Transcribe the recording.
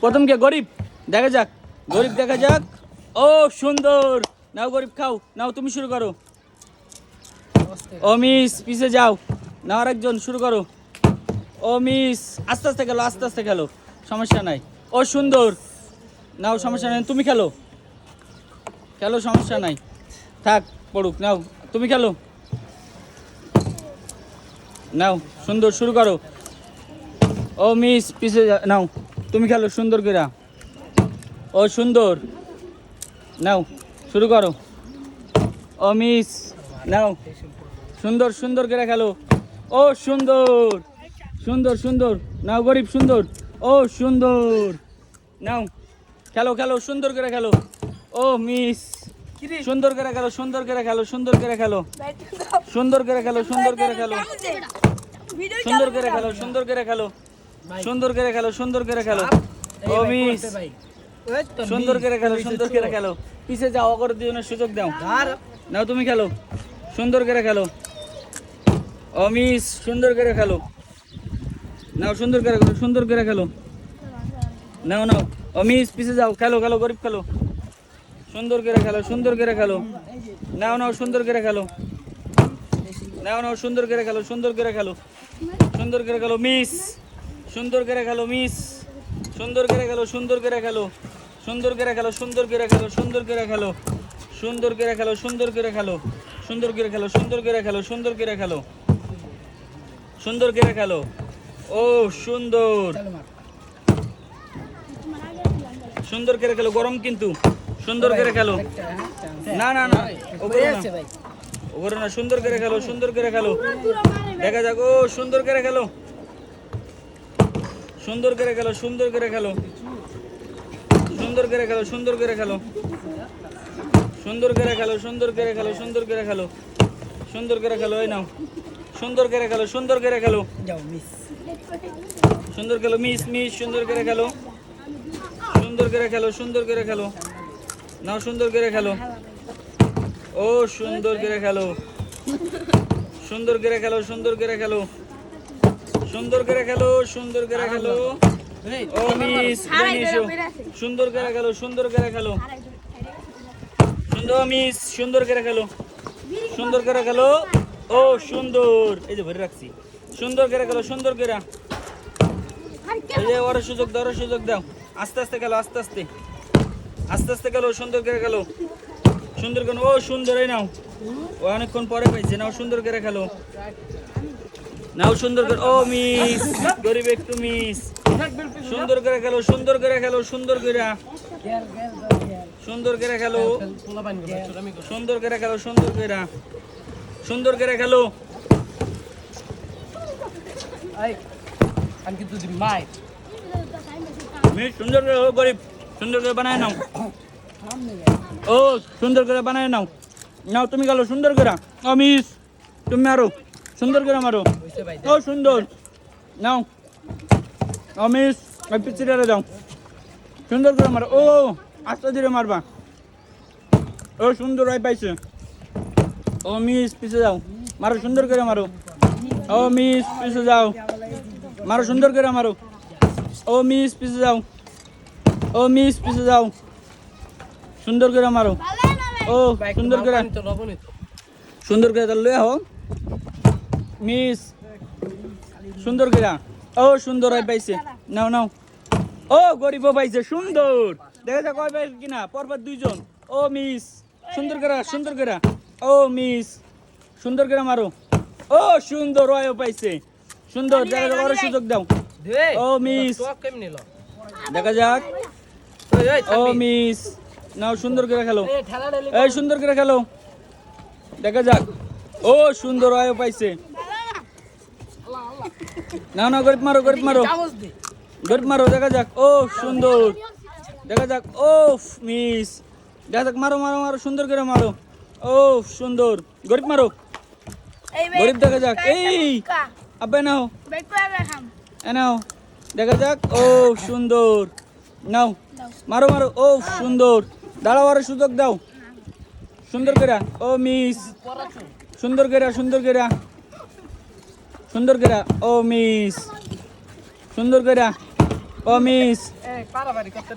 প্রথম কে গরিব দেখা যাক গরিব দেখা যাক ও সুন্দর নাও গরিব খাও নাও তুমি শুরু করো ও মিস পিছে যাও নাও আরেকজন শুরু করো ও মিস আস্তে আস্তে খেলো সমস্যা নাই ও সুন্দর নাও সমস্যা নাই তুমি খেলো খেলো সমস্যা নাই থাক পড়ুক নাও তুমি খেলো নাও সুন্দর শুরু করো ও মিস পিছে নাও তুমি খেলো সুন্দর করে ও সুন্দর নাও শুরু করো ও মিস নাও সুন্দর সুন্দর করে খেলো ও সুন্দর সুন্দর সুন্দর নাও গরিব সুন্দর ও সুন্দর নাও খেলো খেলো সুন্দর করে খেলো ও মিস সুন্দর করে খেলো সুন্দর করে খেলো সুন্দর করে খেলো সুন্দর করে খেলো সুন্দর করে খেলো সুন্দর করে খেলো সুন্দর করে খেলো সুন্দর করে খেলো সুন্দর করে খেলো ও মিস সুন্দর করে খেলো সুন্দর করে খেলো পিছে যাও অগর দুজনের সুযোগ দাও নাও তুমি খেলো সুন্দর করে খেলো ও মিস সুন্দর করে খেলো নাও সুন্দর করে খেলো সুন্দর করে খেলো নাও নাও ও মিস পিছে যাও খেলো খেলো গরিব খেলো সুন্দর করে খেলো সুন্দর করে খেলো নাও নাও সুন্দর করে খেলো নাও নাও সুন্দর করে খেলো সুন্দর করে খেলো সুন্দর করে খেলো মিস সুন্দর করে খেলো মিস সুন্দর করে খেলো সুন্দর করে খেলো সুন্দর করে খেলো সুন্দর করে খেলো সুন্দর করে খেলো সুন্দর করে খেলো সুন্দর করে খেলো সুন্দর করে খেলো সুন্দর করে খেলো সুন্দর করে খেলো সুন্দর করে খেলো ও সুন্দর সুন্দর করে খেলো গরম কিন্তু সুন্দর করে খেলো না না না ওগুলো না সুন্দর করে খেলো সুন্দর করে খেলো দেখা যাক ও সুন্দর করে খেলো সুন্দর করে খেলো সুন্দর করে খেলো সুন্দর করে খেলো সুন্দর করে খেলো সুন্দর করে খেলো সুন্দর করে খেলো সুন্দর করে খেলো সুন্দর করে খেলো এই নাও সুন্দর করে খেলো সুন্দর করে খেলো সুন্দর খেলো মিস মিস সুন্দর করে খেলো সুন্দর করে খেলো সুন্দর করে খেলো নাও সুন্দর করে খেলো ও সুন্দর করে খেলো সুন্দর করে খেলো সুন্দর করে খেলো সুন্দর করে খেলো সুন্দর করে খেলো ও মিস সুন্দর করে খেলো সুন্দর করে খেলো সুন্দর মিস সুন্দর করে খেলো সুন্দর করে খেলো ও সুন্দর এই যে ভরে রাখছি সুন্দর করে খেলো সুন্দর করে এই যে ওর সুযোগ দাও ওর সুযোগ দাও আস্তে আস্তে খেলো আস্তে আস্তে আস্তে আস্তে খেলো সুন্দর করে খেলো সুন্দর করে ও সুন্দর এই নাও ও অনেকক্ষণ পরে পাইছে নাও সুন্দর করে খেলো নাও সুন্দর করে ও মিস গরিব একটু মিস সুন্দর করে খেলো সুন্দর করে খেলো সুন্দর করে সুন্দর করে খেলো সুন্দর করে খেলো সুন্দর করে সুন্দর করে খেলো সুন্দর করে ও গরিব সুন্দর করে বানায় নাও ও সুন্দর করে বানায় নাও নাও তুমি গেলো সুন্দর করে ও মিস তুমি মারো সুন্দর করে মারো ও সুন্দর নাও ও মিস ওই পিছিয়ে যাও সুন্দর করে মারো ও আস্তে ধীরে মারবা ও সুন্দর ওই পাইছে ও মিস পিছে যাও মারো সুন্দর করে মারো ও মিস পিছে যাও মারো সুন্দর করে মারো ও মিস পিছে যাও ও মিস পিছে যাও সুন্দর করে মারো ও সুন্দর করে সুন্দর করে লয়ে হো মিস সুন্দর করে ও সুন্দর হয় পাইছে নাও নাও ও গরিব পাইছে সুন্দর দেখা যাক কয় পাইছে কিনা পরপর দুইজন ও মিস সুন্দর করে ও মিস সুন্দর করে মারো ও সুন্দর হয় পাইছে সুন্দর দেখা যাক ওর সুযোগ দাও ও মিস দেখা যাক ও মিস নাও সুন্দর করে খেলো এই সুন্দর করে খেলো দেখা যাক ও সুন্দর হয় পাইছে না না গরিব মারো গরিব মারো গরিব মারো দেখা যাক ও সুন্দর দেখা যাক ও মিস দেখা যাক মারো মারো মারো সুন্দর করে মারো ও সুন্দর গরিব মারো গরিব দেখা যাক এই আব্বা নাও নাও দেখা যাক ও সুন্দর নাও মারো মারো ও সুন্দর দাঁড়াও আর সুযোগ দাও সুন্দর করে ও মিস সুন্দর করে সুন্দর করে সুন্দর করে ও মিস সুন্দর করে ও মিস এই পারাবারি করতে